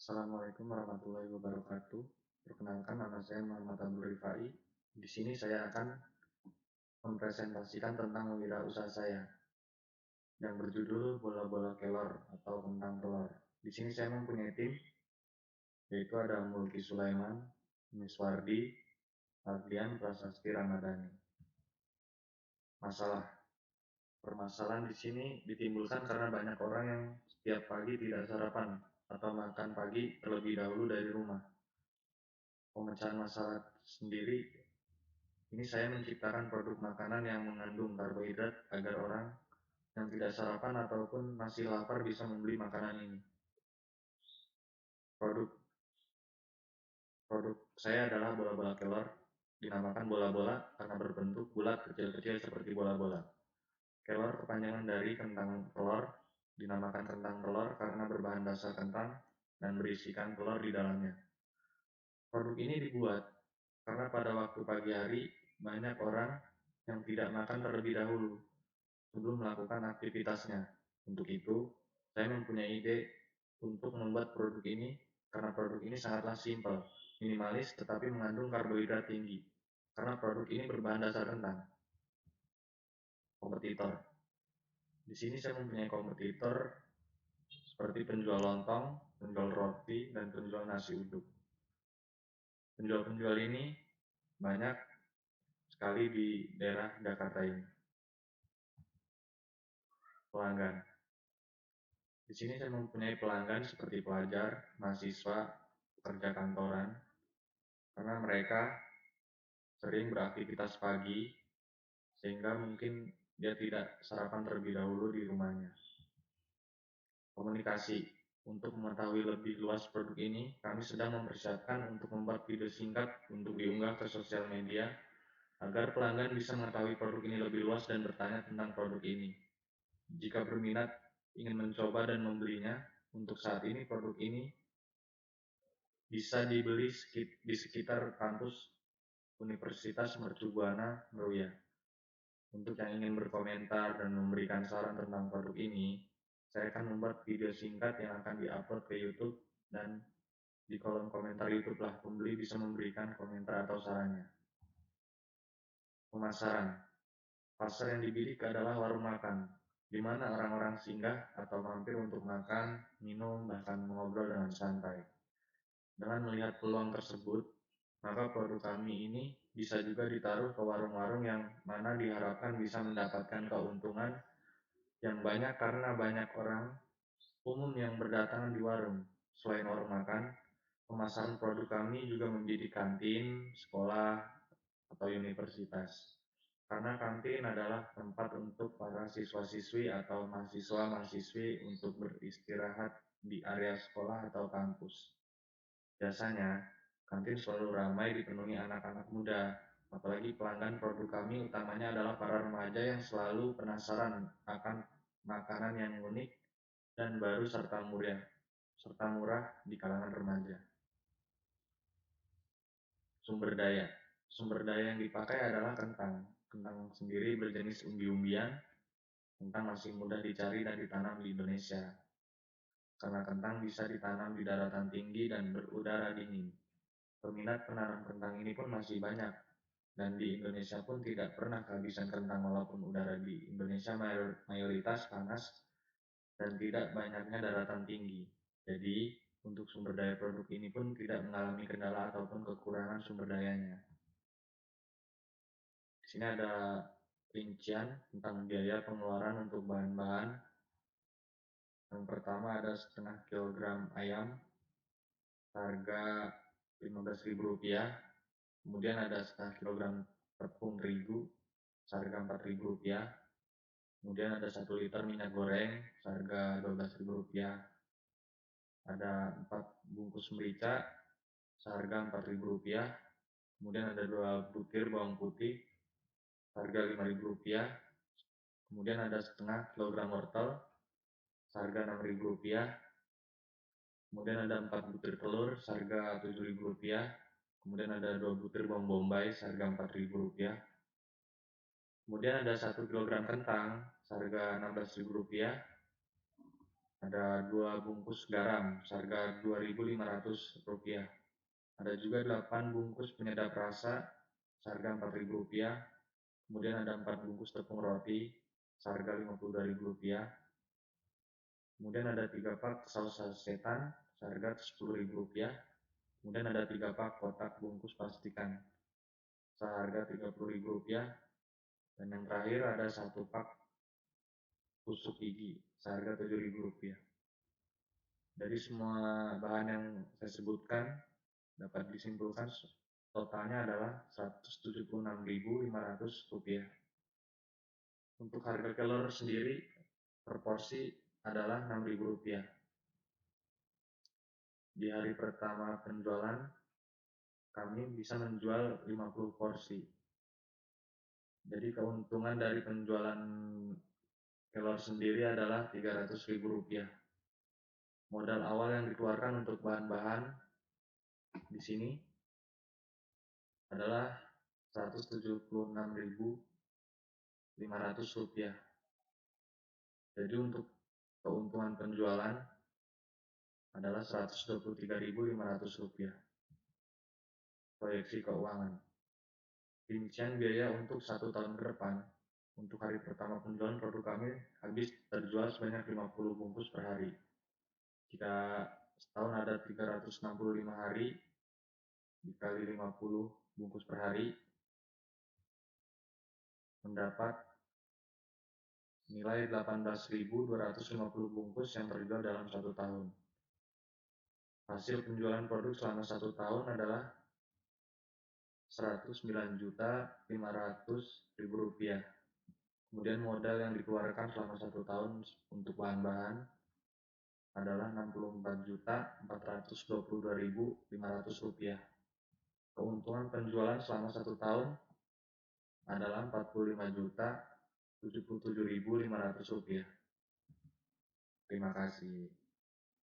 Assalamualaikum warahmatullahi wabarakatuh. Perkenalkan, nama saya Muhammad Abdul Rifai. Di sini saya akan mempresentasikan tentang wirausaha saya yang berjudul Bola-bola Kelor atau Kentang Telur. Di sini saya mempunyai tim, yaitu ada Mulki Sulaiman, Miswardi, Ardian, Prasasti Ramadhani. Permasalahan di sini ditimbulkan karena banyak orang yang setiap pagi tidak sarapan atau makan pagi terlebih dahulu dari rumah. Pemecahan masalah sendiri, ini saya menciptakan produk makanan yang mengandung karbohidrat agar orang yang tidak sarapan ataupun masih lapar bisa membeli makanan ini. Produk produk saya adalah bola-bola kelor, dinamakan bola-bola karena berbentuk bulat kecil-kecil seperti bola-bola. Kelor kepanjangan dari kentang telur, dinamakan kentang telur karena berbahan dasar kentang dan berisikan telur di dalamnya. Produk ini dibuat karena pada waktu pagi hari banyak orang yang tidak makan terlebih dahulu sebelum melakukan aktivitasnya. Untuk itu, saya mempunyai ide untuk membuat produk ini karena produk ini sangatlah simpel, minimalis tetapi mengandung karbohidrat tinggi. Karena produk ini berbahan dasar kentang. Kompetitor. Di sini saya mempunyai kompetitor seperti penjual lontong, penjual roti, dan penjual nasi uduk. Penjual-penjual ini banyak sekali di daerah Jakarta ini. Pelanggan. Di sini saya mempunyai pelanggan seperti pelajar, mahasiswa, pekerja kantoran, karena mereka sering beraktivitas pagi, sehingga mungkin dia tidak sarapan terlebih dahulu di rumahnya. Komunikasi. Untuk mengetahui lebih luas produk ini, kami sedang mempersiapkan untuk membuat video singkat untuk diunggah ke sosial media, agar pelanggan bisa mengetahui produk ini lebih luas dan bertanya tentang produk ini. Jika berminat ingin mencoba dan membelinya, untuk saat ini produk ini bisa dibeli di sekitar kampus Universitas Mercu Buana Meruya. Untuk yang ingin berkomentar dan memberikan saran tentang produk ini, saya akan membuat video singkat yang akan diupload ke YouTube, dan di kolom komentar YouTube lah pembeli bisa memberikan komentar atau sarannya. Pemasaran. Pasar yang dibidik adalah warung makan, di mana orang-orang singgah atau mampir untuk makan, minum, bahkan mengobrol dengan santai. Dengan melihat peluang tersebut, maka produk kami ini bisa juga ditaruh ke warung-warung yang mana diharapkan bisa mendapatkan keuntungan yang banyak karena banyak orang umum yang berdatangan di warung. Selain warung makan, pemasaran produk kami juga menjadi kantin, sekolah, atau universitas. Karena kantin adalah tempat untuk para siswa-siswi atau mahasiswa-mahasiswi untuk beristirahat di area sekolah atau kampus. Biasanya, kantin selalu ramai dipenuhi anak-anak muda, apalagi pelanggan produk kami utamanya adalah para remaja yang selalu penasaran akan makanan yang unik dan baru serta murah di kalangan remaja. Sumber daya. Sumber daya yang dipakai adalah kentang. Kentang sendiri berjenis umbi-umbian. Kentang masih mudah dicari dan ditanam di Indonesia, karena kentang bisa ditanam di daratan tinggi dan berudara dingin. Peminat penanam kentang ini pun masih banyak, dan di Indonesia pun tidak pernah kehabisan kentang walaupun udara di Indonesia mayoritas panas dan tidak banyaknya daratan tinggi. Jadi, untuk sumber daya produk ini pun tidak mengalami kendala ataupun kekurangan sumber dayanya. Di sini ada rincian tentang biaya pengeluaran untuk bahan-bahan. Yang pertama ada setengah kilogram ayam, harga Rp15.000. Kemudian ada setengah kilogram tepung terigu, seharga Rp4.000. Kemudian ada 1 liter minyak goreng, seharga Rp12.000. Ada 4 bungkus merica, seharga Rp4.000. Kemudian ada 2 butir bawang putih, harga Rp5.000. Kemudian ada setengah kilogram wortel, seharga Rp6.000. Kemudian ada 4 butir telur, seharga Rp7.000. Kemudian ada 2 butir bawang bombay, seharga Rp4.000. Kemudian ada 1 kilogram kentang, seharga Rp16.000. Ada 2 bungkus garam seharga Rp2.500. Ada juga 8 bungkus penyedap rasa seharga Rp4.000. Kemudian ada 4 bungkus tepung roti seharga Rp52.000. Kemudian ada 3 pak saus sasetan seharga Rp10.000. Kemudian ada 3 pak kotak bungkus pastikan seharga Rp30.000. Dan yang terakhir ada 1 pak tusuk gigi seharga Rp7.000. Dari semua bahan yang saya sebutkan dapat disimpulkan totalnya adalah Rp176.500. Untuk harga kelor sendiri per porsi adalah Rp6.000. Di hari pertama penjualan kami bisa menjual 50 porsi. Jadi keuntungan dari penjualan kelor sendiri adalah Rp300.000. Modal awal yang dikeluarkan untuk bahan-bahan di sini adalah Rp176.500. Jadi untuk keuntungan penjualan adalah Rp123.500. Proyeksi keuangan. Rincian biaya untuk 1 tahun ke depan. Untuk hari pertama penjualan produk kami habis terjual sebanyak 50 bungkus per hari. Jika setahun ada 365 hari, dikali 50 bungkus per hari, mendapat nilai 18.250 bungkus yang terjual dalam 1 tahun. Hasil penjualan produk selama 1 tahun adalah Rp109.500.000. Kemudian modal yang dikeluarkan selama 1 tahun untuk bahan-bahan adalah Rp64.422.500. Keuntungan penjualan selama 1 tahun adalah Rp45.077.500. Terima kasih.